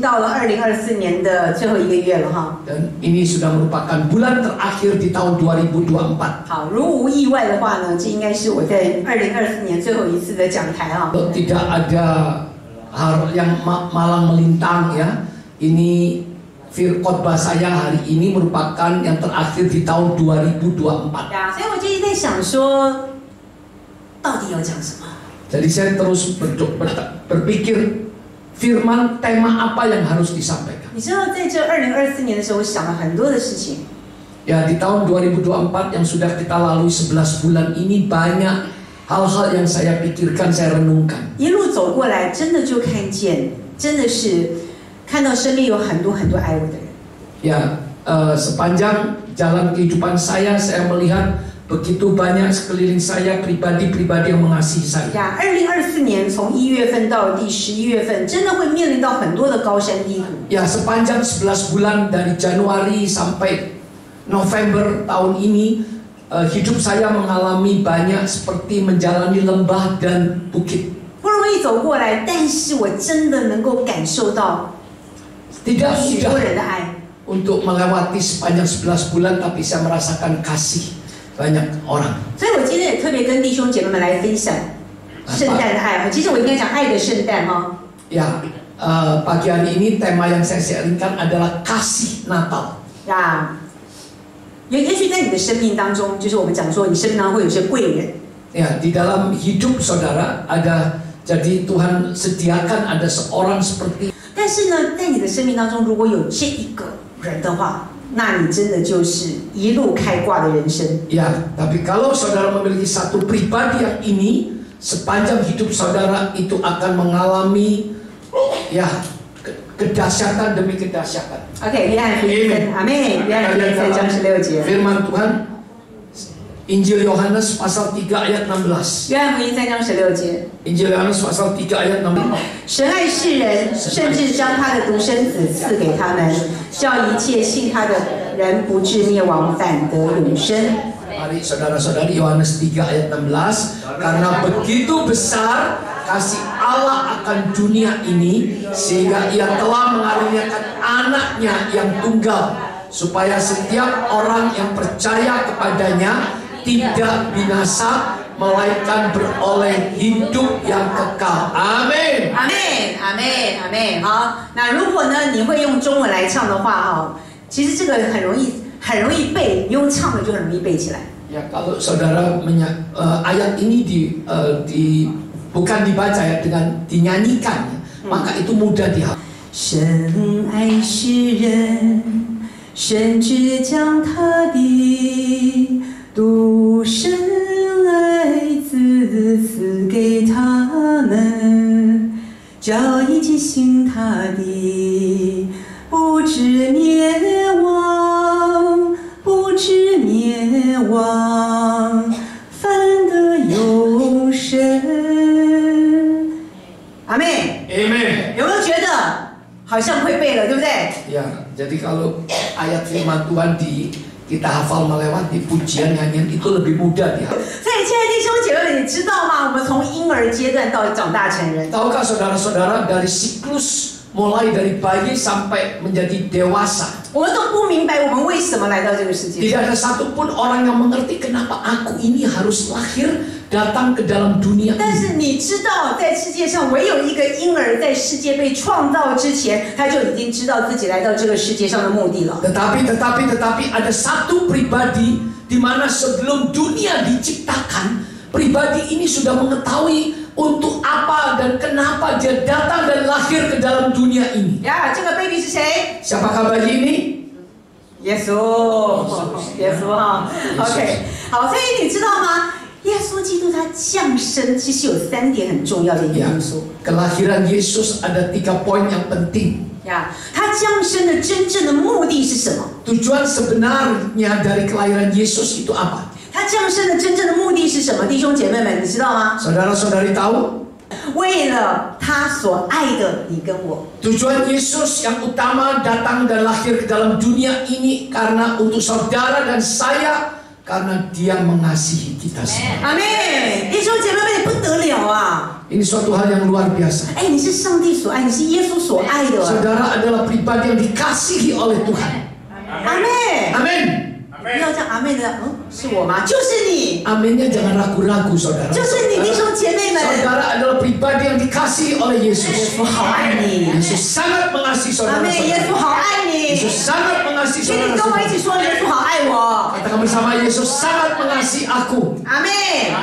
到了2024年的最后一个月了哈。 Dan ini sudah merupakan bulan terakhir di tahun 2024. 好，如无意外的话呢，这应该是我在2024年最后一次的讲台哈。 Kalau tidak ada hal yang malang melintang ya, ini khotbah saya hari ini merupakan yang terakhir di tahun 2024. 呀，所以我最近在想说，到底要讲什么？ Jadi saya terus berpikir firman tema apa yang harus disampaikan. 你知道，在这2024年的时候，我想了很多的事情。 Ya, di tahun 2024 yang sudah kita lalui 11 bulan ini banyak hal-hal yang saya pikirkan, saya renungkan. 一路走过来，真的就看见，真的是看到身边有很多很多爱我的人。 Ya, sepanjang jalan kehidupan saya melihat begitu banyak sekeliling saya pribadi-pribadi yang mengasihi saya. 呀，2024年从1月份到第11月份，真的会面临到很多的高山低谷。 Ya, sepanjang 11 bulan dari Januari sampai November tahun ini, hidup saya mengalami banyak seperti menjalani lembah dan bukit. 不容易走过来，但是我真的能够感受到 Tidak 许多 mudah 人的爱。 untuk melewati sepanjang 11 bulan, tapi saya merasakan kasih banyak orang. 所以我今天也特别跟弟兄姐妹们来分享圣诞的爱。其实我应该讲爱的圣诞哈。 Ya, pagi hari ini tema yang saya sharingkan adalah kasih Natal. 呀，也许在你的生命当中，就是我们讲说，你生命当中会有些贵人。 Ya, di dalam hidup saudara ada, jadi Tuhan sediakan ada seorang seperti. 但是呢，在你的生命当中，如果有这一个人的话，那你真的就是一路开挂的人生。 Ya, tapi kalau saudara memiliki satu pribadi yang ini, sepanjang hidup saudara itu akan mengalami ya kedahsyatan demi kedahsyatan. OK， 约翰福音阿妹，约翰福音3章16节。 Firman Tuhan Injil Yohanes pasal 3 ayat 16. 约翰福音3章16节。 Injil Yohanes pasal 3 ayat 16. 神爱世人，甚至将他的独生子赐给他们，叫一切信他的人不至灭亡，反得永生。 Mari saudara-saudari, Yohanes 3 ayat 16. Karena begitu besar kasih Allah akan dunia ini, sehingga ia telah mengaruniakan anaknya yang tunggal, supaya setiap orang yang percaya kepadanya tidak binasa, melainkan beroleh hidup yang kekal. Amin. 阿妹，阿妹，阿妹。好，那如果呢，你会用中文来唱的话，哈，其实这个很容易背，你用唱的就很容易背起来。 Ya, kalau saudara ayat ini bukan dibaca ya, dengan dinyanyikan, maka itu mudah dihafal. 神爱世人，甚至将他的独生爱子赐给他们，叫一切信他的不至灭亡，不至灭亡，反得永生。阿妹， Amin. 有没有觉得好像会背了，对不对？ Ya, jadi kalau ayat firman Tuhan kita hafal melewati pujian nyanyian itu lebih mudah dihafal. 所以，亲爱的弟兄姐妹们，你知道吗？我们从婴儿阶段到长大成人， Tahukah saudara-saudara dari siklus mulai dari bayi sampai menjadi dewasa, 我们都不明白我们为什么来到这个世界上。 tidak ada satupun orang yang mengerti kenapa aku ini harus lahir datang ke dalam dunia 但 ini. 是你知道，在世界上唯有一个婴儿在世界被创造之前，他就已经知道自己来到这个世界上的目的了。 Tetapi ada satu pribadi di mana sebelum dunia diciptakan, pribadi ini sudah mengetahui untuk apa dan kenapa dia datang dan lahir ke dalam dunia ini. 呀，这个 baby 是谁？ Siapakah bayi ini? 耶稣，耶稣哈。OK， 好，所以你知道吗？耶稣基督他降生，其实有3点很重要的因 Ya, 素。 kelahiran Yesus ada 3 poin yang penting. 呀，他降生的真正的目的是什么？ Tujuan sebenarnya dari kelahiran Yesus itu apa? 他降生的真正的目的是什么？弟兄姐妹们，你知道吗？ Saudara-saudari tahu? 为了他所爱的你跟我。 Tujuan Yesus yang utama datang dan lahir ke dalam dunia ini karena untuk saudara dan saya karena Dia mengasihi kita semua. 阿妹，弟兄姐妹们，你不得了啊！ Ini suatu hal yang luar biasa. 哎，你是上帝所爱，你是耶稣所爱的。 Saudara adalah pribadi yang dikasihi oleh Tuhan. 阿妹， Amin. 不要这样，阿妹的，是我吗？就是你， Aminnya jangan ragu-ragu, saudara. 就是你，弟兄姐妹们。 Saudara adalah pribadi yang dikasihi oleh 耶 Yesus. 稣好爱你， Yesus sangat mengasihi 阿妹，耶稣 saudara-saudara. 好爱你。 Yesus sangat mengasihi 请你跟我一起 saudara-saudara. 说，耶稣好爱我。 Katakan bersama, Yesus sangat mengasihi aku. 阿妹，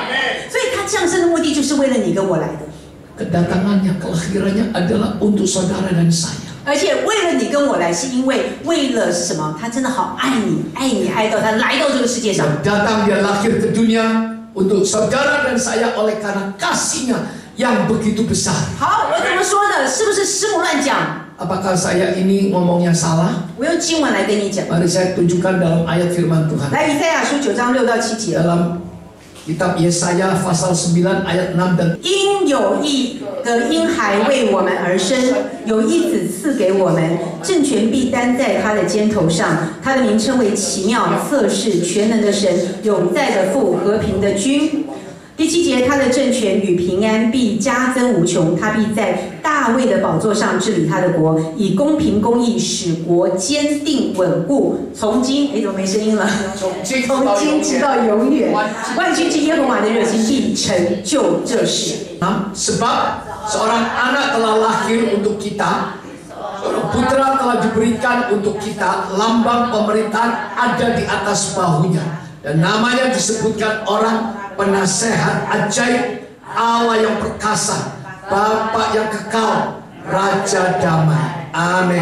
所以他降生的目的就是为了你跟我来的， Kedatangannya, kelahirannya adalah untuk saudara dan saya. 而且为了你跟我来，是因为为了什么？他真的好爱你，爱你爱到他来到这个世界上。 Dia datang, dia lahir ke dunia untuk saudara dan saya oleh karena kasihnya yang begitu besar. 好，我怎么说的？是不是师母乱讲？ Apakah saya ini ngomongnya salah? 我用经文来跟你讲。 Mari saya tunjukkan dalam ayat firman Tuhan. 来，以赛亚书9章6到7节。 Dalam kitab Yesaya pasal 9 ayat 6 dan 因有一的婴孩为我们而生，有一子赐给我们，政权必担在他的肩头上。他的名称为奇妙、测试、全能的神，永在的父，和平的君。第7节，他的政权与平安必加增无穷，他必在大卫的宝座上治理他的国，以公平公义使国坚定稳固。从今，怎么没声音了？从今直到永远，万军之耶和华的热心必成就这事。 sebab seorang anak telah lahir untuk kita, seorang putra telah diberikan untuk kita, lambang pemerintahan ada di atas bahunya, dan namanya disebutkan orang penasehat ajaib, Allah yang perkasa, Bapa yang kekal, Raja damai. Amin.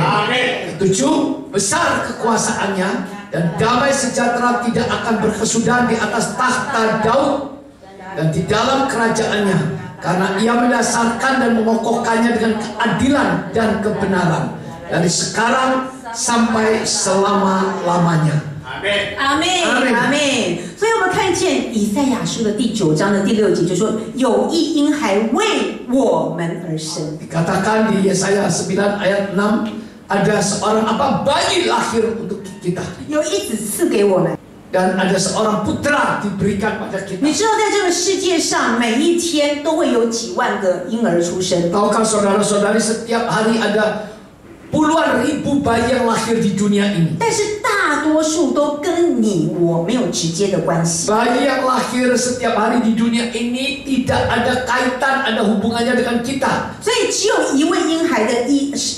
Ketujuh, besar kekuasaannya dan damai sejahtera tidak akan berkesudahan di atas tahta Daud dan di dalam kerajaannya, karena ia mendasarkan dan mengokohkannya dengan keadilan dan kebenaran dari sekarang sampai selama-lamanya. 阿妹，阿妹。所以我们看见以赛亚书的第9章的第6节，就说有一婴孩为我们而生。 Dikatakan di Yesaya 9 ayat 6 ada seorang bayi lahir untuk kita 有一子赐给我们。 dan ada seorang putra diberikan pada kita. 你知道，在这个世界上，每一天都会有几万个婴儿出生。 Tahukah saudara-saudari setiap hari ada puluhan ribu bayi yang lahir di dunia ini. 但是大多数都跟你我没有直接的关系。 Bayi yang lahir setiap hari di dunia ini tidak ada kaitan, ada hubungannya dengan kita. 所以只有一位婴孩的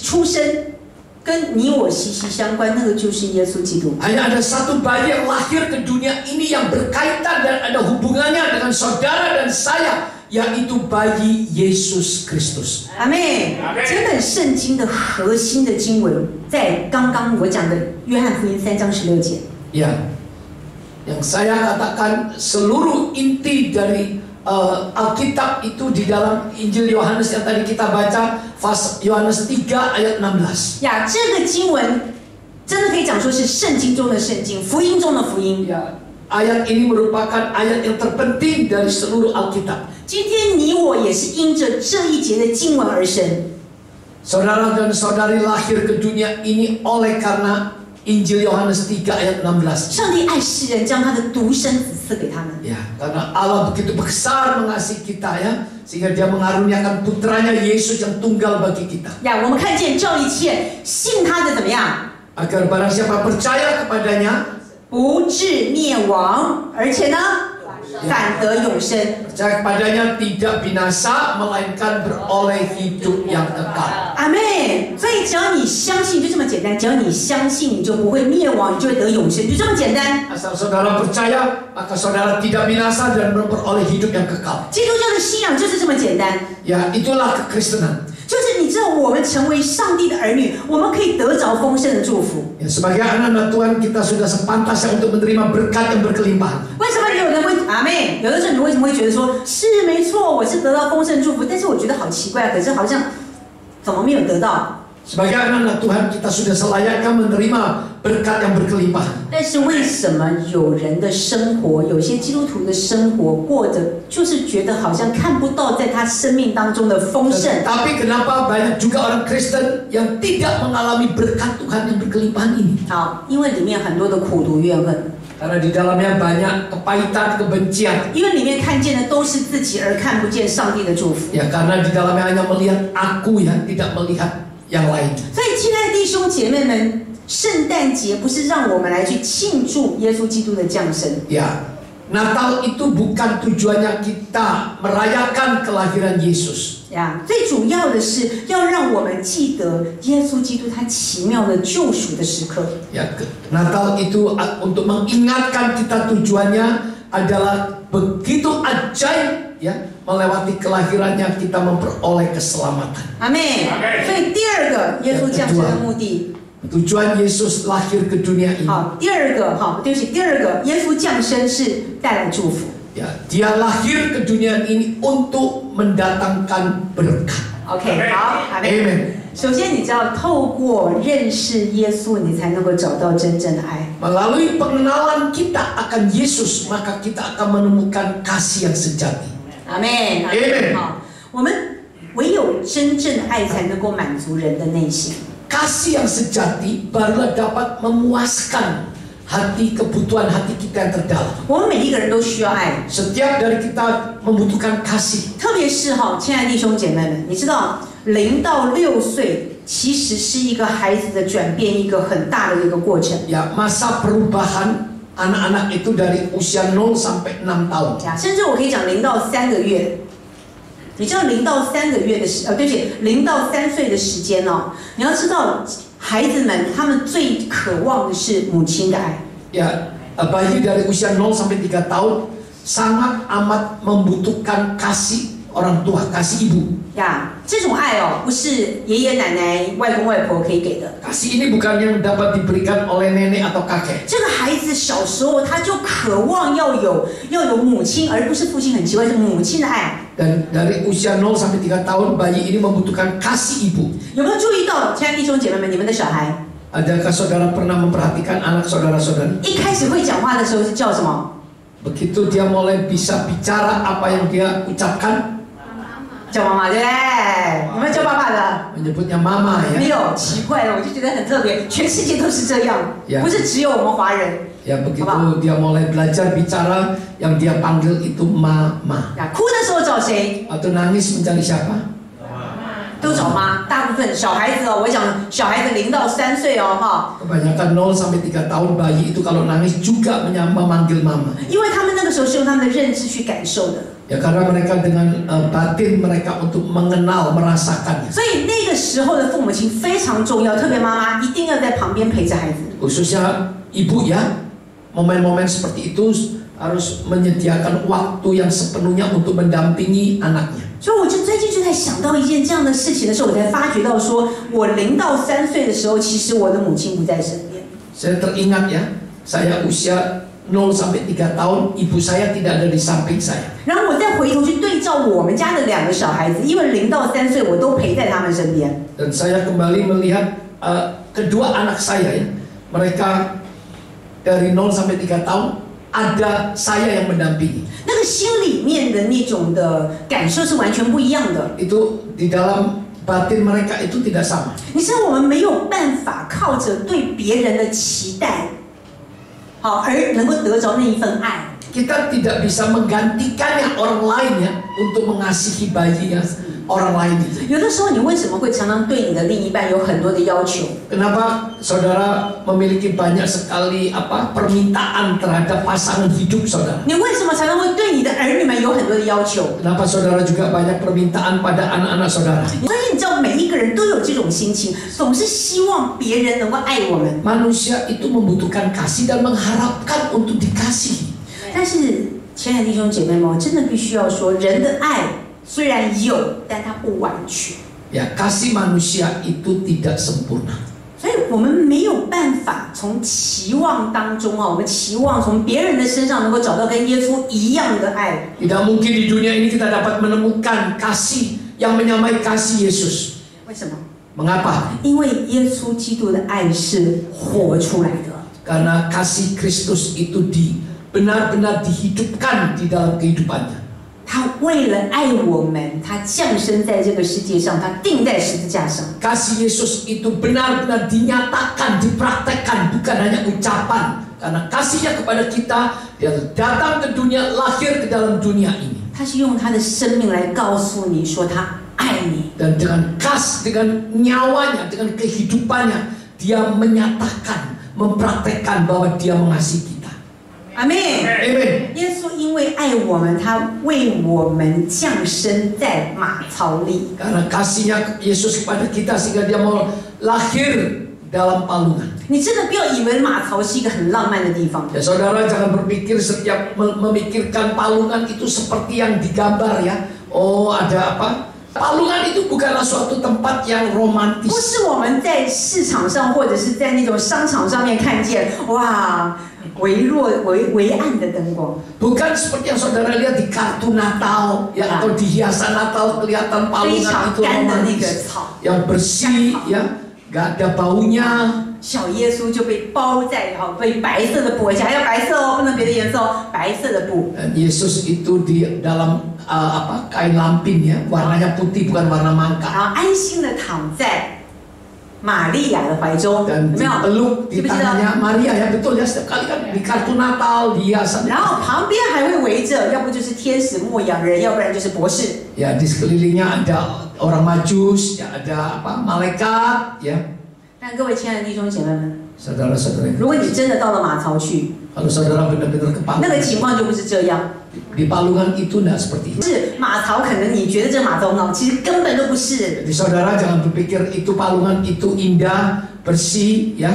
出生跟你我息息相关，那个就是耶稣基督。 Hanya ada satu bayi yang lahir ke dunia ini yang berkaitan dan ada hubungannya dengan saudara dan saya, yaitu bayi Yesus Kristus. 阿妹，这本圣经的核心的经文，在刚刚我讲的约翰福音3章16节。 Ya, yang saya katakan seluruh inti dari Alkitab itu di dalam Injil Yohanes yang tadi kita baca, Yohanes 3 ayat 16. 呀，这个经文真的可以讲说是圣经中的圣经，福音中的福音。 Ya, ayat ini merupakan ayat yang terpenting dari seluruh Alkitab. 今天你我也是因着这一节的经文而生。 Saudara dan saudari lahir ke dunia ini oleh karena Injil Yohanes 3 ayat 16. 上帝爱世人，将他的独生子赐给他们。 Ya, karena Allah begitu besar mengasihi kita ya, sehingga Dia mengaruniakan putranya Yesus yang tunggal bagi kita. 呀，我们看见这一切，信他的怎么样？ Agar barang siapa percaya kepadanya 不至灭亡，而且呢，反得永生。 percaya kepadanya tidak binasa melainkan beroleh hidup yang kekal. 阿妹，所以只要你相信，就这么简单。只要你相信，你就不会灭亡，你就会得永生，就这么简单。 Asal saudara percaya, maka saudara tidak binasa dan memperoleh hidup yang kekal. 基督教的信仰就是这么简单。 Ya, itulah kekristenan. 就是你知道，我们成为上帝的儿女，我们可以得着丰盛的祝福。 Ya, sebagai anak-anak Tuhan kita sudah sepantasnya untuk menerima berkat yang berkelimpahan. 为什么有人会阿妹？有的时候你为什么会觉得说是没错，我是得到丰盛祝福，但是我觉得好奇怪，可是好像怎么没有得到？ Sebagai anak-anak Tuhan kita sudah selayaknya menerima berkat yang berkelimpahan. 但是为什么有人的生活，有些基督徒的生活过着，就是觉得好像看不到在他生命当中的丰盛？ Tapi kenapa banyak juga orang Kristen yang tidak mengalami berkat Tuhan yang berkelimpahan ini? 好，因为里面很多的苦毒怨恨。Karena di dalamnya banyak kepahitan, kebencian. 因为里面看见的都是自己，而看不见上帝的祝福。 Ya, karena di dalamnya hanya melihat aku ya, tidak melihat yang lain. 所以，亲爱的弟兄姐妹们，圣诞节不是让我们来去庆祝耶稣基督的降生。 Ya, Natal itu bukan tujuannya kita merayakan kelahiran Yesus. 呀，最主要的是要让我们记得耶稣基督他奇妙的救赎的时刻。 Ya, Natal itu untuk mengingatkan kita tujuannya adalah begitu ajaib ya, melewati kelahirannya kita memperoleh keselamatan. 阿妹。所以第二个耶稣降生的目的。 Tujuan Yesus lahir ke dunia ini. 好，第二个对不起，第二个耶稣降生是带来祝福。 Ya, dia lahir ke dunia ini untuk mendatangkan berkat. OK， 好，阿妹。 Amen. 首先，你知道透过认识耶稣，你才能够找到真正的爱。 Melalui pengenalan kita akan Yesus, maka kita akan menemukan kasih yang sejati. 阿妹。 Amen. 好，我们唯有真正的爱才能够满足人的内心。 Kasih yang sejati barulah dapat memuaskan hati, kebutuhan hati kita yang terdalam. 我们每一个人都需要爱， Setiap dari kita membutuhkan kasih. 特别是亲爱的弟兄姐妹们，你知道0到6岁其实是一个孩子的转变，一个很大的一个过程。 Ya, masa perubahan anak-anak itu dari usia 0 sampai 6 tahun. 甚至我可以讲0到3个月。 你知道0到3个月的对不起，0到3岁的时间哦，你要知道，孩子们他们最渴望的是母亲的爱。 Ya, bayi dari usia 0 sampai 3 tahun sangat amat membutuhkan kasih orang tua, kasih ibu. 呀，这种爱哦，不是爷爷奶奶、外公外婆可以给的。 Kasih ini bukan yang dapat diberikan oleh nenek atau kakek. 这个孩子小时候他就渴望要有母亲，而不是父亲。很奇怪，是母亲的爱。 Dan dari usia 0 sampai 3 tahun bayi ini membutuhkan kasih ibu. 有没有注意到，亲爱的弟兄姐妹们，你们的小孩 Adakah saudara pernah memperhatikan anak saudara-saudara? 一开始会讲话的时候是叫什么？ Begitu dia mulai bisa bicara, apa yang dia ucapkan? 叫妈妈，对不对？有没有叫爸爸的？ Menyebutnya mama 没 ya. 有，奇怪了，我就觉得很特别，全世界都是这样， Ya. 不是只有我们华人。 Ya, begitu Apa? dia mulai belajar bicara, yang dia panggil itu mama. 呀，哭的时候找谁？ Atau nangis mencari siapa? 都找妈。大部分小孩子哦，我讲小孩子0到3岁哦，哈， Kebanyakan 0 sampai 3 tahun bayi itu kalau nangis juga memanggil mama. 因为他们那个时候是用他们的认知去感受的， Ya, karena mereka dengan batin mereka untuk mengenal, merasakannya. 所以那个时候的父母亲非常重要，特别妈妈一定要在旁边陪着孩子。 Khususnya ibu ya, momen-momen seperti itu harus menyediakan waktu yang sepenuhnya untuk mendampingi anaknya. 所以我就最近就在想到一件这样的事情的时候，我才发觉到说，我0到3岁的时候，其实我的母亲不在身边。 Saya teringat ya, saya usia 0 sampai 3 tahun, ibu saya tidak ada di samping saya. 然后我再回头去对照我们家的2个小孩子，因为0到3岁我都陪在他们身边。 Dan saya kembali melihat kedua anak saya ya, mereka dari 0 sampai 3 tahun ada saya yang mendampingi. 那个心里面的那种的感受是完全不一样的。 Itu di dalam batin mereka itu tidak sama. 你知道我们没有办法靠着对别人的期待，好而能够得着那一份爱。 Kita tidak bisa menggantikannya orang lain ya untuk mengasihi bayi yang orang lain itu. 有的时候你为什么会常常对你的另一半有很多的要求？ Kenapa saudara memiliki banyak sekali permintaan terhadap pasangan hidup saudara? 你为什么常常会对你的儿女们有很多的要求？ Kenapa saudara juga banyak permintaan pada anak-anak saudara? 所以你知道每一个人都有这种心情，总是希望别人能够爱我们。 Manusia itu membutuhkan kasih dan mengharapkan untuk dikasihi. 但是，亲爱的弟兄姐妹们，我真的必须要说，人的爱虽然有，但它不完全。 Ya, kasih manusia itu tidak sempurna. 所以我们没有办法从期望当中我们期望从别人的身上能够找到跟耶稣一样的爱。 Tidak mungkin di dunia ini kita dapat menemukan kasih yang menyamai kasih Yesus. 为什么？ Mengapa? 因为耶稣基督的爱是活出来的。 Karena kasih Kristus itu benar-benar dihidupkan di dalam kehidupannya. 他为了爱我们，他降生在这个世界上，他钉在十字架上。 Kasih Yesus itu benar-benar dinyatakan, dipraktekkan, bukan hanya ucapan karena kasihnya kepada kita, dia datang ke dunia, lahir ke dalam dunia ini. 他是用他的生命来告诉你说他爱你。 Dan dengan dengan nyawanya, dengan kehidupannya, dia menyatakan, mempraktekkan bahwa dia mengasihi kita. Amin. Amin. 耶稣因为爱我们，他为我们降生在马槽里。 Karena kasihnya Yesus kepada kita sehingga dia mau lahir dalam palungan. 你真的不要以为马槽是一个很浪漫的地方。 Ya saudara, jangan berpikir setiap memikirkan palungan itu seperti yang digambar ya. Oh, ada apa? Palungan itu bukanlah suatu tempat yang romantis. 不是我们在市场上或者是在那种商场上面看见，哇，微暗的灯光。 Bukan seperti yang saudara lihat di kartu Natal ya, atau di hiasan Natal kelihatan palungan itu romantis, yang bersih ya, gak ada baunya. 小耶稣就被包在被白色的布，而且还要白色哦，不能别的颜色哦，白色的布。 Dan Yesus itu di dalam kain lampin ya, warnanya putih bukan warna 然 mangga. 后安心的躺在玛利亚的怀中， Dan 有没有？ dipeluk di 记不记得？ tangannya Maria ya, betul ya, setiap kali kan di kartu Natal di hiasan. 然后旁边还会围着，要不就是天使牧羊人，要不然就是博士。 Ya, di sekelilingnya ada orang majus, ya ada apa? Malaikat ya. 但各位亲爱的弟兄姐妹们， Saudara-saudara, 如果你真的到了马槽去， kalau saudara benar-benar ke 那个 Palungan, 情况就不是这样。 di Palungan itu tidak seperti itu. 是马槽，可能你觉得这个马槽很好，其实根本都不是。 Jadi saudara jangan berpikir itu Palungan itu indah, bersih ya.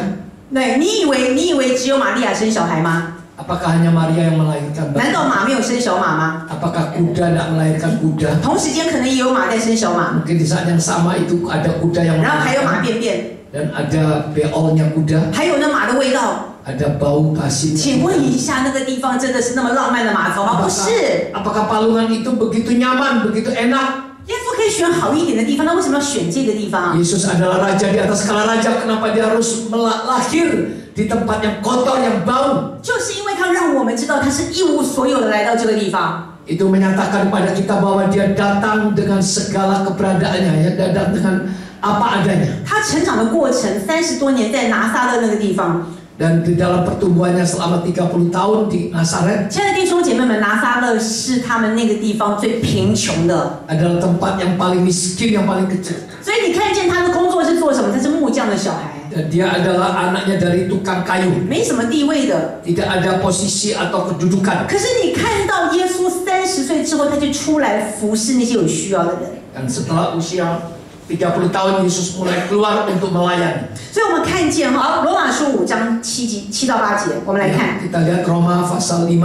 对，你以为只有玛利亚生小孩吗？ Apakah hanya Maria yang melahirkan 难 bayi? 道马没有生小马吗？ Apakah kuda tidak melahirkan kuda? 同时间可能也有马在生小马， Mungkin di saat yang sama itu ada kuda yang 然后还有马 melahirkan 便便， dan ada beolnya kuda, 还有那马的味道。 ada bau 请 pasir. 问一下，那个地方真的是那么浪漫的马槽吗？不是。 Apakah Palungan itu begitu nyaman, begitu enak? 耶稣可以选好一点的地方，那为什么要选这个地方？ Yesus adalah raja di atas segala raja, kenapa dia harus lahir di tempat yang kotor, yang bau? 就是因为他让我们知道他是一无所有的来到这个地方。 Itu menyatakan kepada kita bahwa dia datang dengan segala keberadaannya, ya, datang dengan apa adanya. 他成长的过程30多年在拿撒勒那个地方， Dan di dalam pertumbuhannya selama 30 tahun di Nazaret 亲爱的弟兄姐妹们，拿撒勒是他们那个地方最贫穷的， adalah tempat yang paling miskin, yang paling kecil. 所以你看见他的工作是做什么？他是木匠的小孩， Dan dia adalah anaknya dari tukang kayu, 没什么地位的。 tidak ada posisi atau kedudukan. 可是你看到耶稣30岁之后，他就出来服侍那些有需要的人。 Dan setelah usia 30 tahun Yesus mulai keluar untuk melayani. 所以我们看见哈，罗马书5章7到8节，我们来看。 Kita lihat Roma pasal 5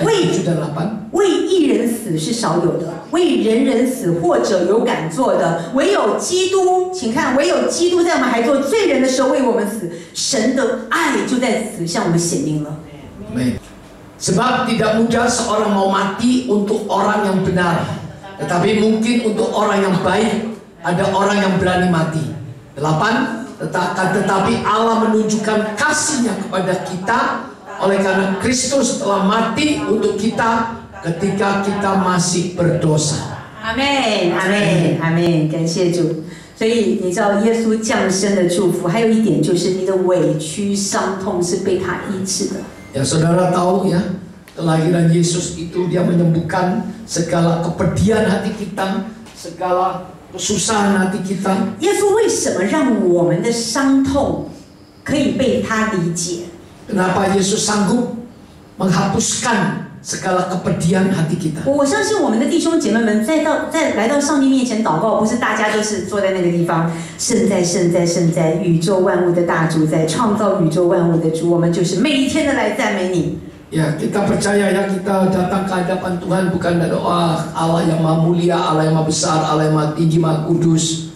ayat 7 dan 8. 为一人死是少有的，为人人死或者有敢做的，唯有基督，请看，唯有基督在我们还做罪人的时候为我们死，神的爱就在此向我们显明了。 Sebab tidak mudah seorang mau mati untuk orang yang benar, tetapi mungkin untuk orang yang baik ada orang yang berani mati. 8. Tetapi Allah menunjukkan kasih-Nya kepada kita oleh karena Kristus telah mati untuk kita ketika kita masih berdosa. 阿门，阿门，阿门，感谢主。所以你知道耶稣降生的祝福，还有一点就是你的委屈、伤痛是被他医治的。 Ya saudara tahu ya, kelahiran Yesus itu dia menyembuhkan segala kepedihan hati kita, segala kesusahan hati kita. 耶稣为什么让我们的伤痛可以被他理解？ Kenapa Yesus sanggup menghapuskan segala kepedihan hati kita? 我相信我们的弟兄姐妹们在来到上帝面前祷告，不是大家都是坐在那个地方，圣在圣在圣在，宇宙万物的大主宰，创造宇宙万物的主，我们就是每一天的来赞美你。 Ya, kita percaya ya, kita datang ke hadapan Tuhan bukan dari Allah yang maha mulia, Allah yang maha besar, Allah yang maha tinggi, maha kudus.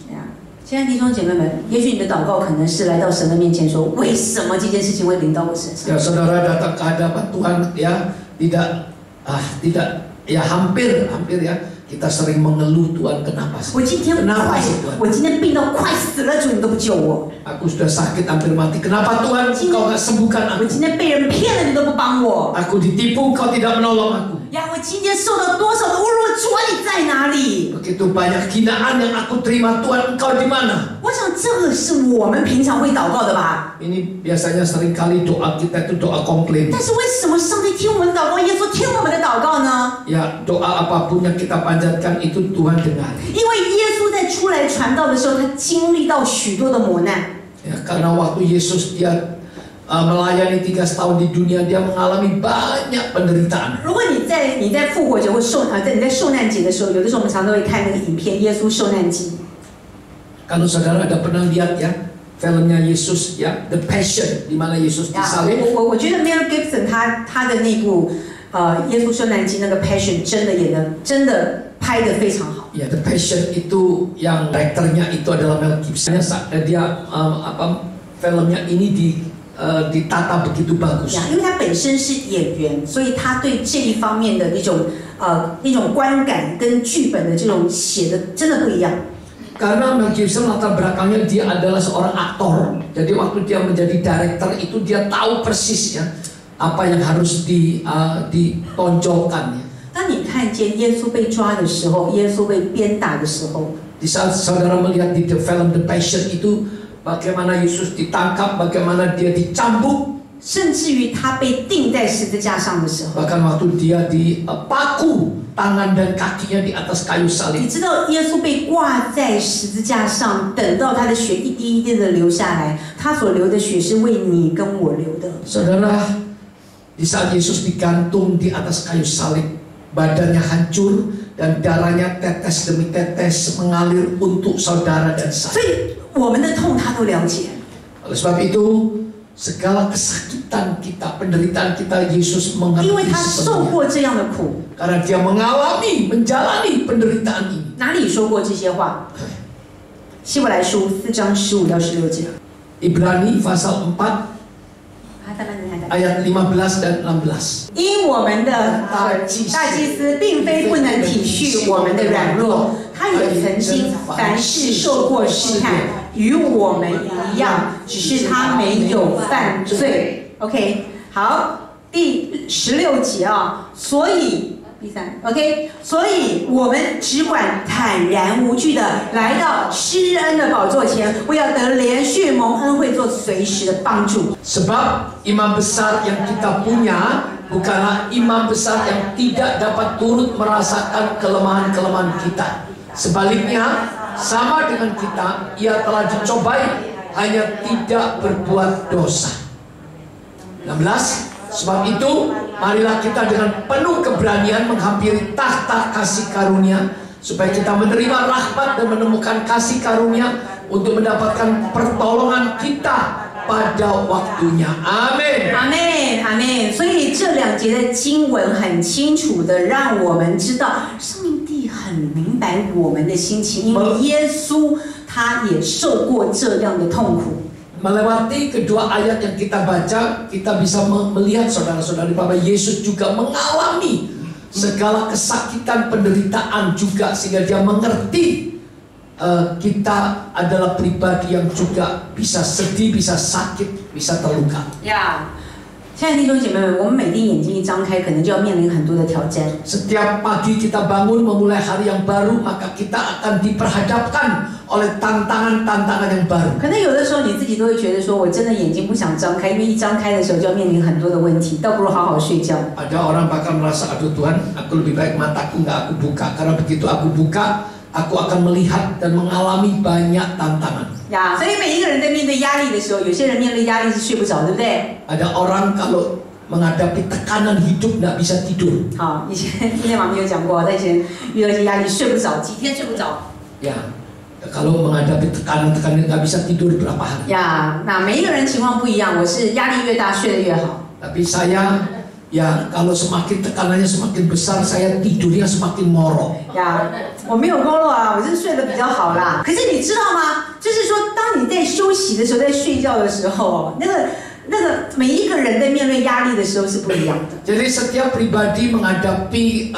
亲爱的弟兄姐妹们，也许你的祷告可能是来到神的面前说，为什么这件事情会临到我身上？ Ya, saudara datang ke hadapan Tuhan ya, tidak ya hampir ya kita sering mengeluh, Tuhan kenapa sih? 我今天 Kenapa 快 sih Tuhan? 我今天病到快死了，主你都不救我。 Aku sudah sakit hampir mati. Kenapa Tuhan Engkau gak sembuhkan 我 aku? 今天被人骗了，你都不帮我。 Aku ditipu, Engkau tidak menolong aku. 呀，我今天受到多少的侮辱，主啊，你在哪里？ Begitu banyak hinaan yang aku terima, Tuhan Engkau di mana? 我想这个是我们平常会祷告的吧。 Ini biasanya seringkali doa kita itu doa komplain. 但是为什么上帝听我们的祷告，耶稣听我们的祷告呢？ Ya, doa apapun yang kita panjatkan itu Tuhan dengar. 因为耶稣在出来传道的时候，他经历到许多的磨难。 Ya, karena waktu Yesus dia melayani 3 tahun di dunia, dia mengalami banyak penderitaan. 如果你在复活节或你在受难节的时候，有的时候我们常都会看那个影片《耶稣受难记》。 Kalau saudara ada pernah lihat ya filmnya Yesus ya, The Passion, di mana Yesus 呀， disalib. 我觉得 Mel Gibson 他的那部耶稣受难记那个 Passion 真的拍得非常好。 Ya, The Passion itu yang direkturnya itu adalah Mel Gibson. Dia filmnya ini ditata begitu bagus. 呀，因为他本身是演员，所以他对这一方面的那种观感跟剧本的这种写的真的不一样。 Karena Mel Gibson latar belakangnya dia adalah seorang aktor. Jadi waktu dia menjadi director itu dia tahu persis ya apa yang harus ditonjolkan ya. 当你看见耶稣被抓的时候，耶稣被鞭打的时候， Di saat saudara melihat di film The Passion itu bagaimana Yesus ditangkap, bagaimana dia dicambuk, 甚至于他被钉在十字架上的时候， bahkan waktu dia dipaku tangan dan kakinya di atas kayu 你 salib. 知道耶稣被挂在十字架上，等到他的血一滴一滴的流下来，他所流的血是为你跟我流的。 Saudara, di saat Yesus digantung di atas kayu salib, badannya hancur dan darahnya tetes demi tetes mengalir untuk saudara dan 所 saya. 以我们的痛他都了解。 Oleh sebab itu, segala kesakitan kita, penderitaan kita, Yesus 因 mengerti 为他受 sepenuhnya. 过这样的苦， Karena dia mengalami, menjalani penderitaan ini. 哪里说过这些话？希伯来书4章15到16节。 Ibrani pasal 4 ayat 15 dan 16. 因我们的大祭司并非不能体恤我们的软弱，他也曾经凡事受过试探，与我们一样，只是他没有犯罪。OK， 好，第16节啊，所以第3 ，OK， 所以我们只管坦然无惧的来到施恩的宝座前，为要得连续蒙恩惠，做随时的帮助。 Sebab imam besar yang kita punya bukanlah imam besar yang tidak dapat turut merasakan kelemahan-kelemahan kita. Sebaliknya, sama dengan kita, ia telah dicobai, hanya tidak berbuat dosa. 16. Sebab itu, marilah kita dengan penuh keberanian menghampiri tahta kasih karunia, supaya kita menerima rahmat dan menemukan kasih karunia untuk mendapatkan pertolongan kita pada waktunya. Amin. 阿妹，阿妹，所以这2节的经文很清楚的让我们知道，上帝很明白我们的心情，因为耶稣他也受过这样的痛苦。 Melewati kedua ayat yang kita baca, kita bisa melihat saudara-saudari bahwa Yesus juga mengalami segala kesakitan, penderitaan juga, sehingga dia mengerti kita adalah pribadi yang juga bisa sedih, bisa sakit, bisa terluka. 呀，亲爱的弟兄姐妹们，我们每天眼睛一张开，可能就要面临很多的挑战。 Setiap pagi kita bangun memulai hari yang baru, maka kita akan diperhadapkan oleh tantangan-tantangan yang baru. 可能有的时候你自己都会觉得说，我真的眼睛不想张开，因为一张开的时候就要面临很多的问题，倒不如好好睡觉。 Ada orang bahkan merasa, aduh Tuhan, aku lebih baik mataku nggak aku buka, karena begitu aku buka, aku akan melihat dan mengalami banyak tantangan. 呀，所以每一个人在面对压力的时候，有些人面对压力是睡不着，对不对？ Ada orang kalau menghadapi tekanan hidup nggak bisa tidur. 好，以前今天妈咪有讲过，在以前遇到一些压力睡不着，几天睡不着。 Ya, kalau menghadapi tekanan-tekanan nggak bisa tidur berapa hari. 呀，那每一个人情况不一样，我是压力越大睡得越好。 Tapi saya, ya kalau semakin tekanannya semakin besar, saya tidurnya semakin morok. 呀，我没有工作啊，我是睡得比较好啦。可是你知道吗？就是说，当你在休息的时候，在睡觉的时候，那个每一个人在面对压力的时候是不一样的。 Jadi setiap pribadi menghadapi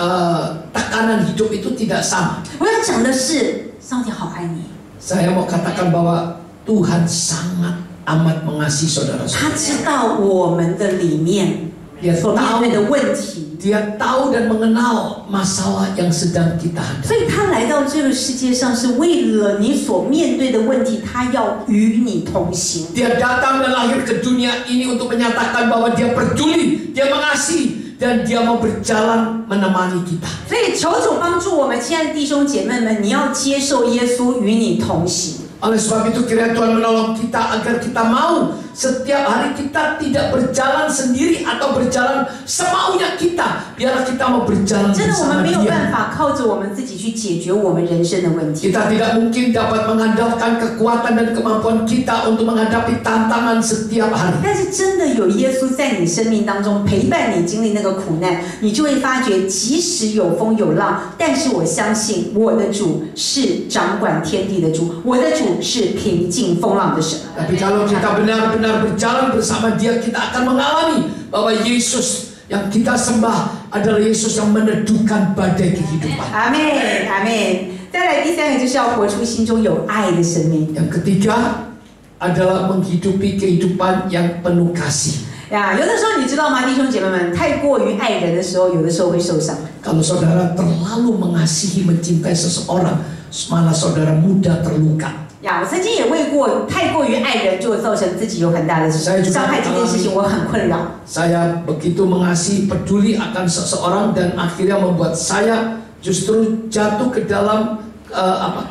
tekanan hidup itu tidak sama. 我要讲的是，上帝好爱你， Saya mau katakan bahwa Tuhan sangat amat mengasihi 他 saudara-saudara. 知道我们的里面 Dia 所面 tahu, 对的问题， dia tahu dan mengenal masalah yang sedang kita hadapi. 所以他来到这个世界上是为了你所面对的问题，他要与你同行。 Dia datang dan lahir ke dunia ini untuk menyatakan bahwa dia peduli, dia mengasihi, dan dia mau berjalan menemani kita. 所以求主帮助我们，亲爱的弟兄姐妹们，你要接受耶稣与你同行。 Oleh sebab itu kiranya Tuhan menolong kita agar kita mau setiap hari kita tidak berjalan sendiri atau berjalan semaunya kita. Biarlah kita mau berjalan 真的，我 bersama 们没有 Dia. 办法靠着我们自己去解决我们人生的问题。 Kita tidak mungkin dapat mengandalkan kekuatan dan kemampuan kita untuk menghadapi tantangan setiap hari. 但是真的有耶稣在你生命当中陪伴你经历那个苦难，你就会发觉，即使有风有浪，但是我相信我的主是掌管天地的主，我的主是平静风浪的神。 Tapi kalau kita benar-benar berjalan bersama Dia, kita akan mengalami bahwa Yesus yang kita sembah adalah Yesus yang meneduhkan badai kehidupan. 阿门，阿门。再来第三个就是要活出心中有爱的生命。 Yang ketiga adalah menghidupi kehidupan yang penuh kasih. 呀，有的时候你知道吗，弟兄姐妹们，太过于爱人的时候，有的时候会受伤。 Kalau saudara terlalu mengasihi, mencintai seseorang, malah saudara mudah terluka. 呀，我曾经也为过太过于爱人，就造成自己有很大的伤害。这件事情我很困扰。 Saya begitu mengasihi, peduli akan seseorang dan akhirnya membuat saya justru jatuh ke dalam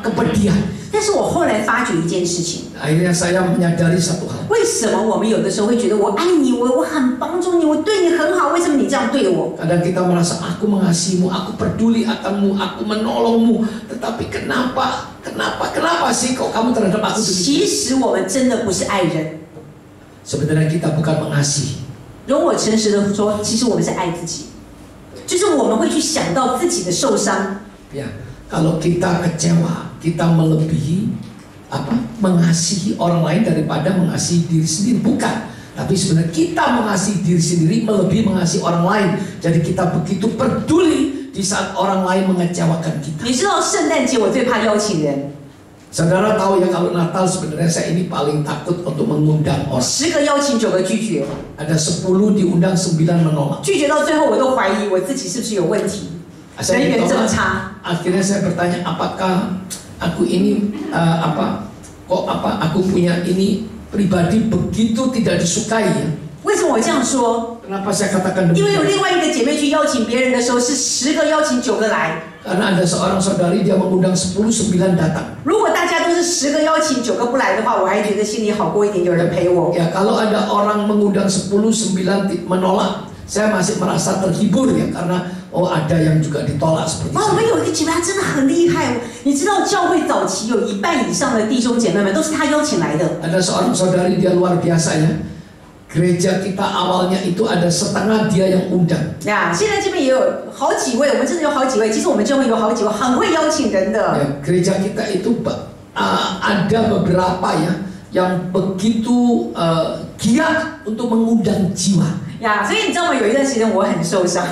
kepedihan. 但是我后来发觉一件事情， Akhirnya saya menyadari satu hal. 为什么我们有的时候会觉得我爱你，我很帮助你，我对你很好，为什么你这样对我？ Kadang kita merasa aku mengasihimu, aku peduli akanmu, aku menolongmu. Tetapi kenapa sih kok kamu terhadap aku demikian? 其实我们真的不是爱人。 Sebenarnya kita bukan mengasihi. 容我诚实的说，其实我们是爱自己，就是我们会去想到自己的受伤。 Ya, kalau kita kecewa, kita melebihi mengasihi orang lain daripada mengasihi diri sendiri. Bukan, tapi sebenarnya kita mengasihi diri sendiri melebihi mengasihi orang lain. Jadi kita begitu peduli di saat orang lain mengecewakan kita. 你知道圣诞节我最怕邀请人， Saudara tahu ya, kalau Natal sebenarnya saya ini paling takut untuk mengundang orang. 10个邀请9个拒绝， Ada 10 diundang, 9 menolak. 拒绝到最后我都怀疑我自己是不是有问题，人缘这么差。 Akhirnya saya bertanya, apakah aku ini aku punya ini pribadi begitu tidak disukai ya? 为什么我这样说？ Kenapa saya katakan 因为有 demikian? 另外一个姐妹去邀请别人的时候，是10个邀请9个来。 Karena ada seorang saudari dia mengundang 10, 9 datang. 如果大家都是10个邀请9个不来的话，我还觉得心里好过一点，有人陪我。 Ya, kalau ada orang mengundang 10, 9 menolak, saya masih merasa terhibur ya, karena ada yang juga ditolak seperti 我们 saya. 有一个姐妹，她真的很厉害。你知道教会早期有1半以上的弟兄姐妹们都是她邀请来的。 Ada seorang saudari dia luar biasa ya. Gereja kita awalnya itu ada setengah dia yang undang. 呀，现在这边也有好几位，我们真的有好几位。其实我们教会有好几位很会邀请人的。 Ya, gereja kita itu ada beberapa ya yang begitu giat untuk mengundang jiwa. 呀，所以你知道吗？有一段时间我很受伤。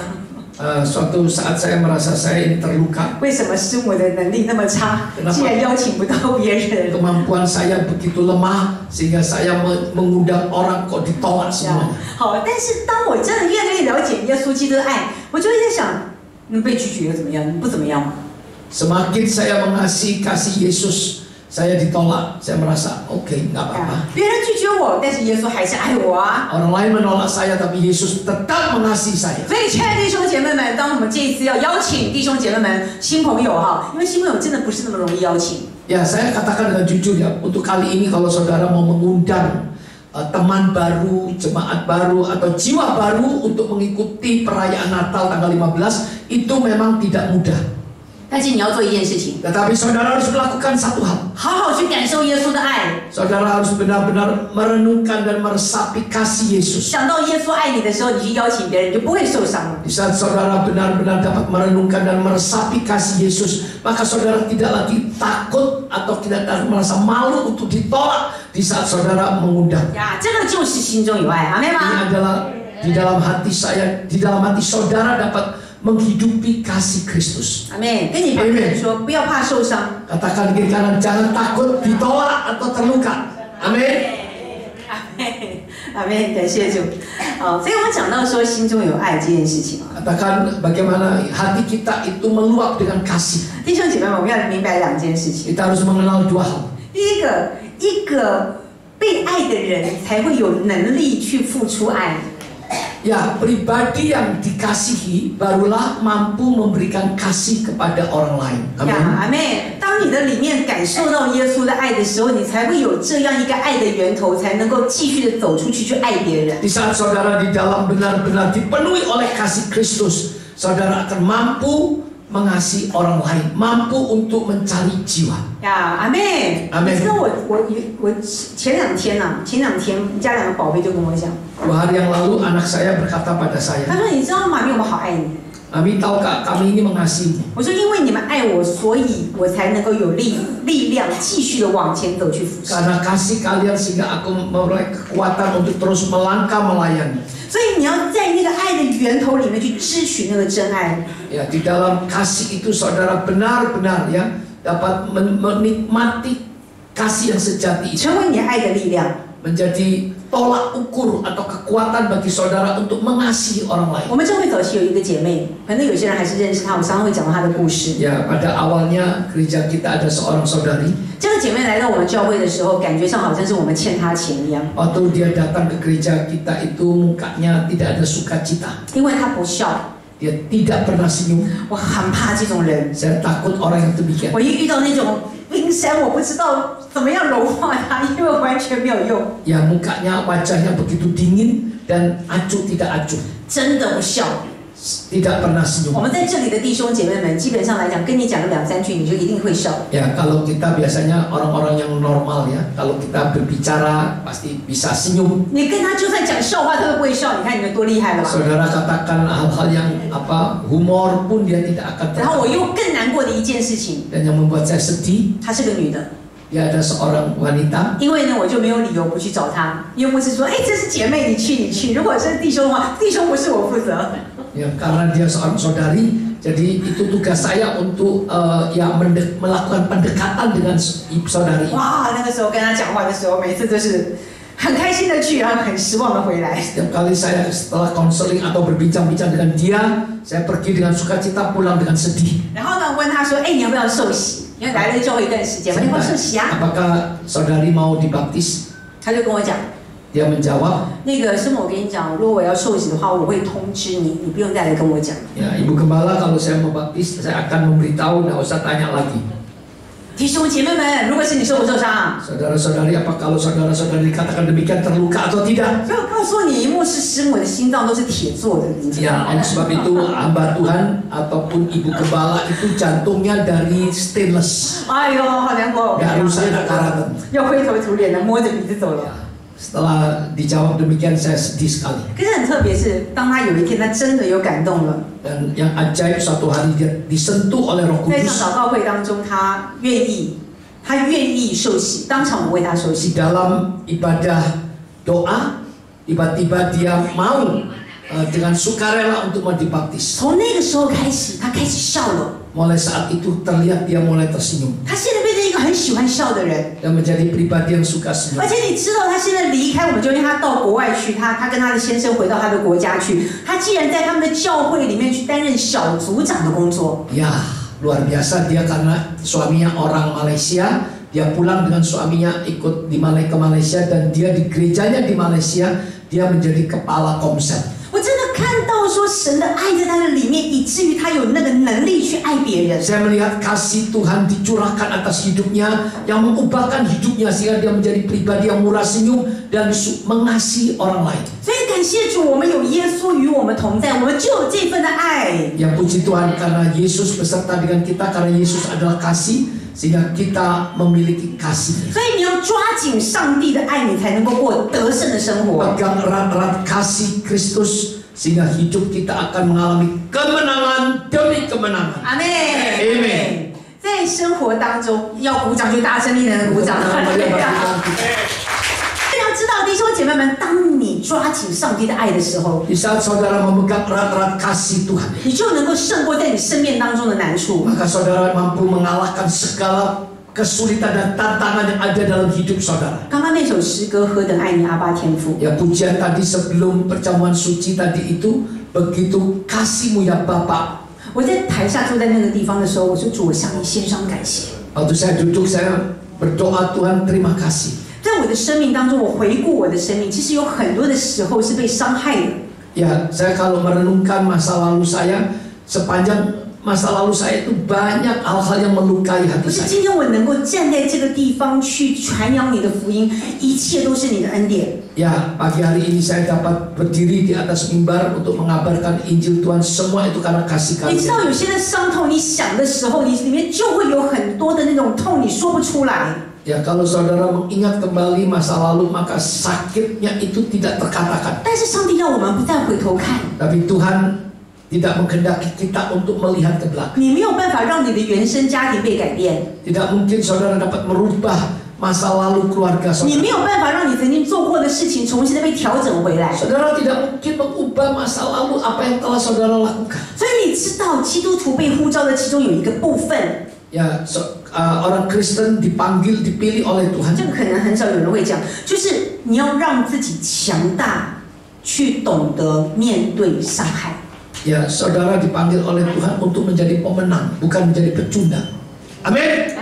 Suatu saat saya merasa saya ini terluka. 为什么师母的能力那么差，竟然邀请不到别人？ Kemampuan saya begitu lemah sehingga saya mengundang orang kok ditolak semuanya. 好，但是当我真的越来越了解耶稣基督的爱，我就会在想，被拒绝又怎么样？你不怎么样吗？ Semakin saya mengasihi kasih Yesus, saya ditolak. Saya merasa oke, nggak apa-apa. 别人拒绝我，但是耶稣还是爱我啊。 Orang lain menolak saya, tapi Yesus tetap mengasihi saya. 所以，亲爱的弟兄姐妹们，当我们这一次要邀请弟兄姐妹们新朋友哈，因为新朋友真的不是那么容易邀请。 Ya, saya katakan dengan jujur ya, untuk kali ini kalau saudara mau mengundang teman baru, jemaat baru, atau jiwa baru untuk mengikuti perayaan Natal tanggal 15, itu memang tidak mudah. 但是你要做一件事情， Tetapi saudara harus melakukan satu hal. 好好去感受耶稣的爱。 Saudara harus benar-benar merenungkan dan meresapi kasih Yesus. 想到耶稣爱你的时候，你去邀请别人，你就不会受伤了。 Di saat saudara benar-benar dapat merenungkan dan meresapi kasih Yesus, maka saudara tidak lagi takut atau tidak merasa malu untuk ditolak di saat saudara mengundang. 呀，这个就是心中有爱，阿妹 Ini 吗？ adalah di dalam hati saya, di dalam hati saudara dapat menghidupi kasih Kristus. Amin. 跟你旁边人说，不要怕受伤。 Katakan kiri kanan, jangan takut ditolak atau terluka. Amin. 阿妹，感谢主。好，所以我们讲到说心中有爱这件事情啊。 Katakan bagaimana hati kita itu meluap dengan kasih. 弟兄姐妹们，我们要明白2件事情。 Kita harus mengenal 2 hal. 第一个被爱的人才会有能力去付出爱。 Ya, pribadi yang dikasihi barulah mampu memberikan kasih kepada orang lain. 呀， Amin. 阿妹，当你的里面感受到耶稣的爱的时候，你才会有这样一个爱的源头，才能够继续的走出去去爱别人。 Di saat saudara di dalam benar-benar dipenuhi oleh kasih Kristus, saudara akan mampu mengasihi orang lain, mampu untuk mencari jiwa. 呀，阿妹， 阿妹 你知道我前2天家2个宝贝就跟我讲， 2 hari yang lalu anak saya berkata pada 他 saya, 说你知道妈咪我们好爱你。 Mami tahukah kami ini mengasihi. 我说因为你们爱我，所以我才能够有力量继续的往前走去服侍。 Karena kasih kalian sehingga aku memperoleh kekuatan untuk terus melangkah melayani. 所以你要在那个爱的源头里面去支取那个真爱。 Ya, di dalam kasih itu saudara benar-benar ya dapat menikmati kasih yang sejati itu. 成为你爱的力量。 Menjadi tolak ukur atau kekuatan bagi saudara untuk mengasihi orang lain. 我们教会早期有一个姐妹，可能有些人还是认识她，我常常会讲到她的故事。 Ya, pada awalnya gereja kita ada seorang saudari. 这个姐妹来到我们教会的时候，感觉上好像是我们欠她钱一样， Waktu dia datang ke gereja kita itu mukanya tidak ada sukacita. 因为她不笑。 Dia tidak pernah senyum. 我很怕这种人， Saya takut orang yang demikian. 我一遇到那种冰山，我不知道怎么样融化它，因为完全没有用。 Ya, mukanya, wajahnya begitu dingin dan acuh tidak acuh. 真的不笑。 Tidak pernah 我 senyum. 们在这里的弟兄姐妹们，基本上来讲，跟你讲个2、3句，你就一定会笑。 Ya, kalau kita biasanya orang-orang yang normal ya, kalau kita berbicara pasti bisa senyum. 你跟他就算讲笑话，他都不会笑。你看你们多厉害了吧？ Saudara katakan hal-hal yang humor pun dia tidak akan 然后我 tertawa. 又更难过的一件事情， Dan yang membuat saya sedih, 她是个女的， dia ada seorang wanita. 因为呢我就没有理由不去找她，又不是说，哎，这是姐妹，你去。如果是弟兄的话，弟兄不是我负责。 Ya, karena dia seorang saudari, jadi itu tugas saya untuk melakukan pendekatan dengan saudari. 哇，那个时候跟她讲话的时候，每次都是很开心的去，然后很失望的回来。 Setiap kali saya setelah konseling atau berbincang-bincang dengan dia, saya pergi dengan sukacita, pulang dengan sedih. 然后呢，问她说，哎，你要不要受洗？因为来了教会一段时间，你要不要受洗啊？ Apakah saudari mau dibaptis? 她就跟我讲。 Dia menjawab, 那个师母，我跟你讲，如果我要受洗的话，我会通知你，你不用再来跟我讲。 ya Ibu Gembala kalau saya mau baptis, saya akan memberitahu, nggak usah tanya lagi. 弟兄姐妹们，如果是你受不受伤？ Saudara-saudari, apa kalau saudara-saudari katakan demikian terluka atau tidak? 所以我告诉你，牧师师母的心脏都是铁做的，你知道 Ya, 吗？ oleh sebab itu hamba Tuhan ataupun Ibu Gembala itu jantungnya dari stainless, 哎呦，好难过！ nggak rusak karatan. 要灰头土脸的摸着鼻子走了。 Setelah dijawab demikian, saya sedih sekali. 可是很特别是，当他有一天他真的有感动了， Dan yang ajaib suatu hari dia disentuh oleh Roh 在 Kudus. 上祷告会当中，他愿意受洗，当场我为他受 Di 洗。 dalam ibadah doa, tiba-tiba dia mau dengan sukarela untuk mau dibaptis. 从那个时候开始，他开始笑了。 Mulai saat itu terlihat dia mulai tersenyum 他现在变成一个很喜欢笑的人， dan menjadi pribadi yang suka senyum. 而且你知道，他现在离开我们教会，他到国外去，他跟他的先生回到他的国家去。他竟然在他们的教会里面去担任小组长的工作。 Ya, luar biasa dia karena suaminya orang Malaysia. Dia pulang dengan suaminya ikut ke Malaysia dan dia di gerejanya di Malaysia dia menjadi kepala komsel. 我真的看到说神的爱在他的里面，以至于他有那个能力去爱别人。 Saya melihat kasih Tuhan dicurahkan atas hidupnya yang mengubahkan hidupnya sehingga dia menjadi pribadi yang murah senyum dan mengasihi orang lain. 所以感谢主，我们有耶稣与我们同在，我们就有这份的爱。 Ya puji Tuhan karena Yesus beserta dengan kita, karena Yesus adalah kasih sehingga kita memiliki kasih. 所以你要抓紧上帝的爱，你才能够过得胜的生活。 Pegang erat-erat kasih Kristus sehingga hidup kita akan mengalami kemenangan demi kemenangan. 阿妹， Amen 在生活当中要鼓掌就大声一点的鼓掌。 Namanya bagi kita. 要知道，弟兄姐妹们，当你抓紧上帝的爱的时候， di saat saudara memegang erat-erat kasih Tuhan, 你就能够胜过在你生命当中的难处， maka saudara mampu mengalahkan segala kesulitan dan tantangan yang ada dalam hidup saudara. 刚刚那首诗歌何等爱你阿爸天父， Ya, pujian tadi sebelum perjamuan suci tadi itu, begitu kasihmu ya Bapa. 我在台下坐在那个地方的时候，我说主，我向你献上感谢。 Waktu saya duduk, saya berdoa, Tuhan terima kasih. 在我的生命当中，我回顾我的生命，其实有很多的时候是被伤害的。 Ya, saya kalau merenungkan masa lalu saya, sepanjang masa lalu saya itu banyak hal-hal yang melukai 可 hati 是 saya. 今天我能够站在这个地方去传扬你的福音，一切都是你的恩典。 Ya, pagi hari ini saya dapat berdiri di atas mimbar untuk mengabarkan Injil Tuhan. Semua itu karena kasih 你知道 kalian. 有些的伤痛，你想的时候，你里面就会有很多的那种痛，你说不出来。 Ya, kalau saudara mengingat kembali masa lalu, maka sakitnya itu tidak terkatakan. 但是上帝让我们不再回头看， Tapi Tuhan tidak menghendaki kita untuk melihat ke belakang. 你没有办法让你的原生家庭被改变， Tidak mungkin saudara dapat merubah masa lalu keluarga 你 saudara. 没有办法让你曾经做过的事情重新的被调整回来。 Saudara tidak mungkin mengubah masa lalu apa yang telah saudara lakukan. 所以你知道，基督徒被呼召的其中有一个部分， Ya, orang Kristen dipanggil, dipilih oleh Tuhan. 这个可能很少有人会讲，就是你要让自己强大，去懂得面对伤害。 Ya, saudara dipanggil oleh Tuhan untuk menjadi pemenang, bukan menjadi pecundang. Amin.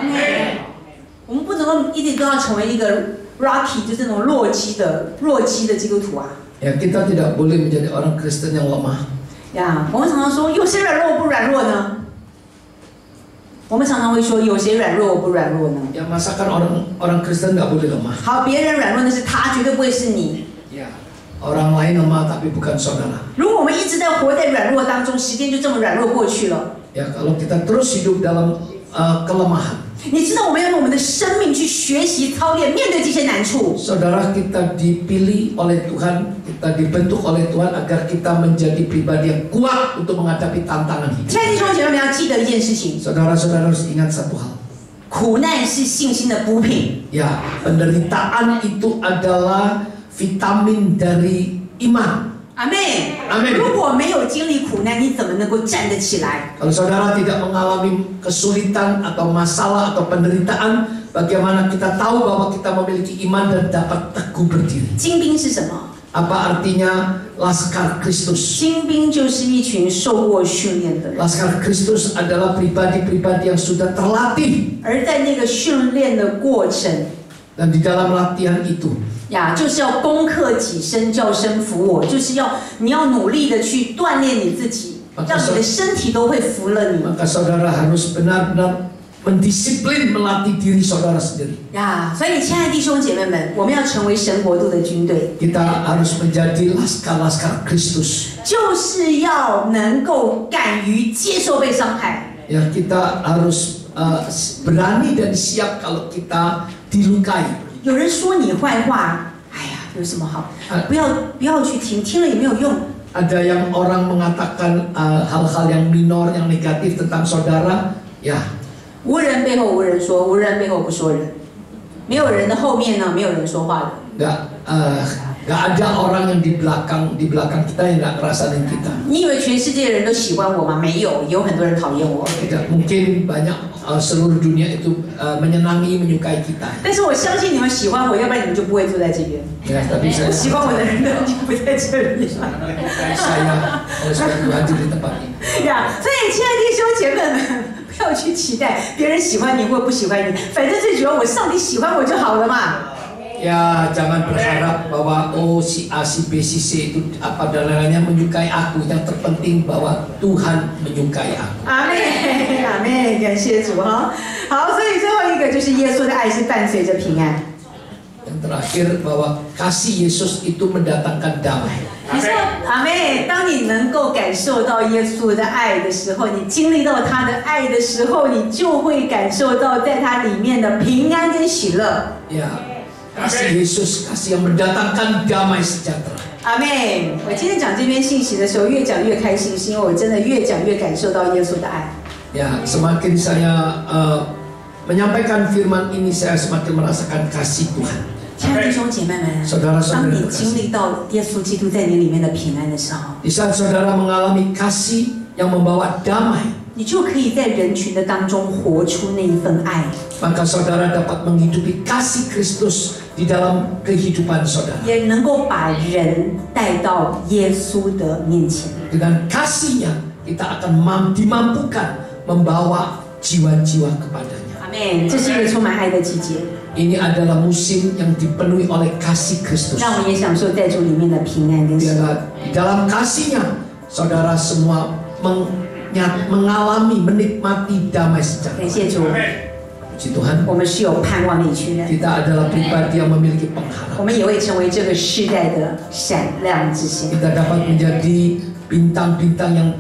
我们不能够一直都要成为一个 Rocky， 就是那种弱鸡的基督徒啊。 Ya, kita tidak boleh menjadi orang Kristen yang lemah. 呀，我们常常说，有谁软弱我不软弱呢？我们常常会说，有谁软弱我不软弱呢？ Ya, masakan orang Kristen nggak boleh lemah. 好，别人软弱那是他，绝对不会是你。 Ya, orang lain lemah tapi bukan saudara. 如果我们一直在活在软弱当中，时间就这么软弱过去了。 Ya, kalau kita terus hidup dalam kelemahan, 你知道我们要用我们的生命去学习操练，面对这些难处。 saudara kita dipilih oleh Tuhan, kita dibentuk oleh Tuhan agar kita menjadi pribadi yang kuat untuk menghadapi tantangan 亲 hidup. 爱的弟兄姐妹们，要记得一件事情： Saudara-saudara harus ingat satu hal. 苦难是信心的补品。 Ya, penderitaan itu adalah vitamin dari iman. 阿妹， Amin. 如果没有经历苦难，你怎么能够站得起来？ Kalau saudara tidak mengalami kesulitan atau masalah atau penderitaan, bagaimana kita tahu bahwa kita memiliki iman dan dapat teguh berdiri? 精兵是什么？ Apa artinya Laskar Kristus? 精兵就是一群受过训练的人， Laskar Kristus adalah pribadi-pribadi yang sudah terlatih. 而在那个训练的过程 Dan di dalam latihan itu, 呀，就是要攻克己身，叫身服我，就是你要努力的去锻炼你自己，让你的身体都会服了你 maka saudara harus benar-benar mendisiplin melatih diri saudara sendiri. 呀。所以，亲爱的弟兄姐妹们，我们要成为神国度的军队， Kita harus menjadi laskar-laskar Kristus. 就是要能够敢于接受被伤害。 Ya, kita harus berani dan siap kalau kita dilukai. 有人说你坏话，哎呀，有什么好？不要去听，听了也没有用。 Ada yang orang mengatakan hal-hal yang minor, yang negatif tentang saudara. Ya, 无人背后无人说，无人背后不说人。没有人的后面呢，没有人说话的。 nggak ada orang yang di belakang kita yang nggak ngerasain kita. 你以为全世界的人都喜欢我吗？没有，有很多人讨厌我。 Tidak mungkin banyak seluruh dunia itu menyenangi, menyukai kita. 但是我相信你们喜欢我，要不然你们就不会坐在这边。 Ya, tapi 不 saya 喜欢我的人都已经不在这里了。 oleh sebab itu hadir di tempat ini. 呀，所以亲爱的弟兄姐妹们，不要去期待别人喜欢你或不喜欢你，反正最主要我上帝喜欢我就好了嘛。 Ya, jangan berharap bahwa si A, si B, si C itu apa dan lainnya menyukai aku. Yang terpenting bahwa Tuhan menyukai aku. 阿妹，阿妹，感谢主哈。好，所以最后一个就是耶稣的爱是伴随着平安。 Yang terakhir bahwa kasih Yesus itu mendatangkan damai. 你说阿妹，当你能够感受到耶稣的爱的时候，你经历到他的爱的时候，你就会感受到在他里面的平安跟喜乐。 Ya, kasih Yesus, kasih yang mendatangkan damai sejahtera. 阿妹，我今天讲这篇信息的时候，越讲越开心，是因为我真的越讲越感受到耶稣的爱。 Ya, semakin saya menyampaikan firman ini, saya semakin merasakan kasih Tuhan. 亲爱的弟兄姐妹们，当你经历到耶稣基督在你里面的平安的时候， di saat saudara mengalami kasih yang membawa damai, 你就可以在人群的当中活出那一份爱， maka saudara dapat menghidupi kasih Kristus di dalam kehidupan saudara. 也能够把人带到耶稣的面前。 Dengan kasihnya kita akan dimampukan membawa jiwa-jiwa kepadanya. 阿们，这是一个充满爱的季节， Ini adalah musim yang dipenuhi oleh kasih Kristus. 让我们也享受在主里面的平安跟喜乐。 Biarlah di dalam kasihnya saudara semua mengalami, menikmati damai sejahtera. 感谢主， Puji Tuhan, 我们是有盼望的一群人， kita adalah pribadi yang memiliki pengharapan. 我们也会成为这个世代的闪亮之星。 Kita dapat menjadi bintang-bintang yang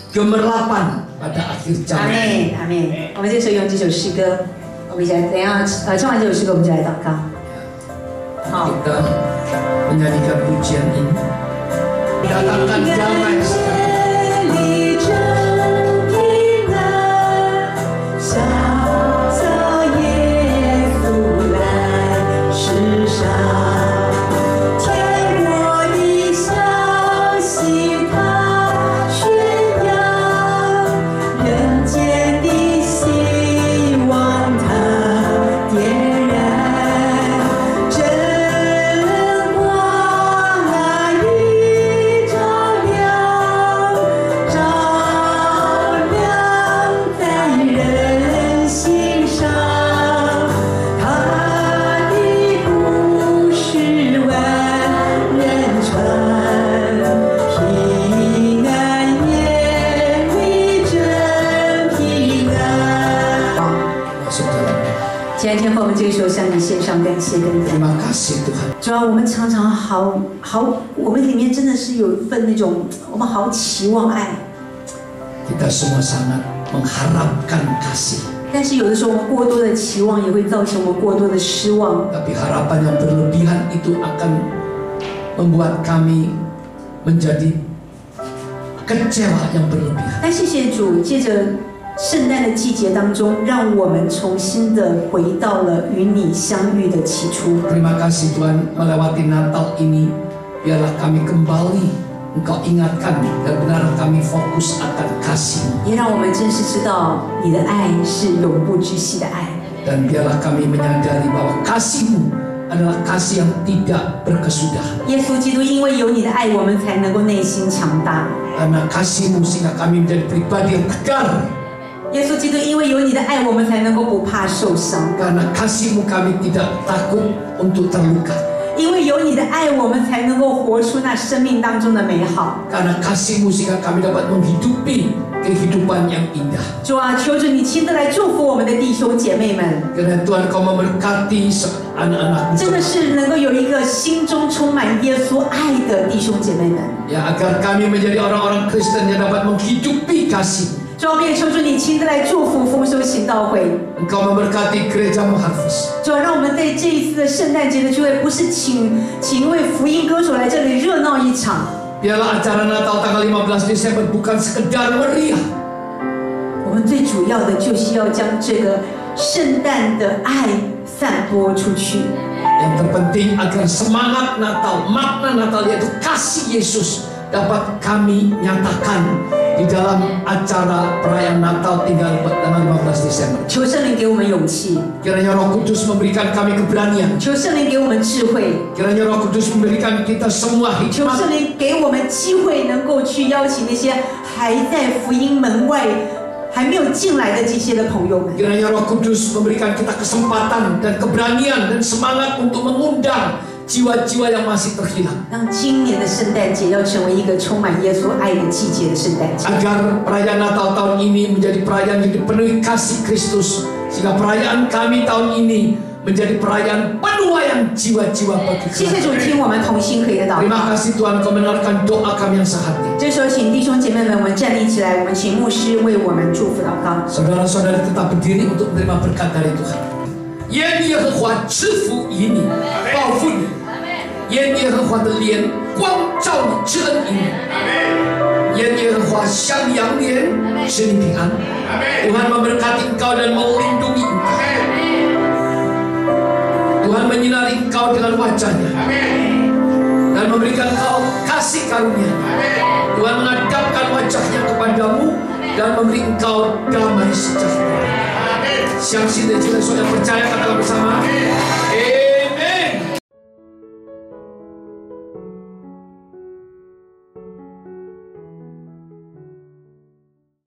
gemerlapan pada akhir 阿 zaman. 妹，阿妹，我们这时候用这首诗歌，我们一起来，等一下唱完这首诗歌，我们就来祷告。好， Kita menyanyikan pujian ini. Datangkan damai sejahtera. 感谢跟感 Terima kasih Tuhan. 主要我们常常好，我们里面真的是有一份那种，我们好期望爱， Kita semua sangat mengharapkan kasih. 但是有的时候我们过多的期望也会造成我们过多的失望。 Tapi harapan yang berlebihan itu akan membuat kami menjadi kecewa yang berlebihan. 但谢谢主，借着圣诞的季节当中，让我们重新的回到了与你相遇的起初。 Terima kasih Tuhan, melewati Natal ini biarlah kami kembali Engkau ingatkan dan benar kami fokus akan kasih. 也让我们真实知道你的爱是永不止息的爱。 Dan biarlah kami menyadari bahwa kasih-Mu adalah kasih yang tidak berkesudahan. 耶稣基督，因为有你的爱，我们才能够内心强大。 Karena kasih-Mu sehingga kami menjadi pribadi yang tegar. 耶稣基督，因为有你的爱，我们才能够不怕受伤。 Karena kasih-Mu kami tidak takut untuk terluka. 因为有你的爱，我们才能够活出那生命当中的美好。 Karena kasih-Mu sehingga kami dapat menghidupi kehidupan yang indah. 主啊，求主你亲自来祝福我们的弟兄姐妹们， Karena Tuhan Kau memberkati anak-anak-Mu. 真的是能够有一个心中充满耶稣爱的弟兄姐妹们。 Ya, agar kami menjadi orang-orang Kristen yang dapat menghidupi kasih. 主啊，我们也求主你亲自来祝福丰收行道会。 Engkau memberkati gereja-Mu Harvest. 主啊，让我们在这一次的圣诞节的聚会，不是请一位福音歌手来这里热闹一场。 Biarlah acara Natal tanggal 15 Desember bukan sekedar meriah. 我们最主要的就是要将这个圣诞的爱散播出去。 Yang terpenting agar semangat Natal, makna Natal yaitu kasih Yesus dapat kami nyatakan di dalam acara perayaan Natal tanggal 15 Desember. 求圣灵给我们勇气， Kiranya Roh Kudus memberikan kami keberanian. 求圣灵给我们智慧， Kiranya Roh Kudus memberikan kita semua 求 hikmat. 圣灵给我们机会，能够去邀请那些还在福音门外还没有进来的这些的朋友们。 Kiranya Roh Kudus memberikan kita kesempatan dan keberanian dan semangat untuk mengundang jiwa-jiwa yang masih terhilang. 让今年的圣诞节要成为一个充满耶稣爱的季节的圣诞节。 Agar perayaan Natal tahun ini menjadi perayaan yang dipenuhi kasih Kristus, sehingga perayaan kami tahun ini menjadi perayaan penuaian jiwa-jiwa bagi 谢谢主， Kristus. 听我们同心合一的祷 Terima 告。 kasih Tuhan, Kau mendengarkan doa kami yang sehati. 这时候，请弟兄姐妹们，我们站立起来，我们请牧师为我们祝福祷告。 Saudara-saudari tetap berdiri untuk menerima berkat dari Tuhan. 愿耶和华赐福于你，报复你；愿耶和华的脸光照你，赐恩于你；愿耶和华向扬脸，使你平安。Tuhan memberkati engkau dan melindungi engkau. Tuhan Tuhan menyinari engkau dengan wajah-Nya dan memberikan engkau kasih karunia. Tuhan menghadapkan wajah-Nya kepadamu dan memberi engkau damai sejahtera. Siang sini juga yang percaya katakan bersama.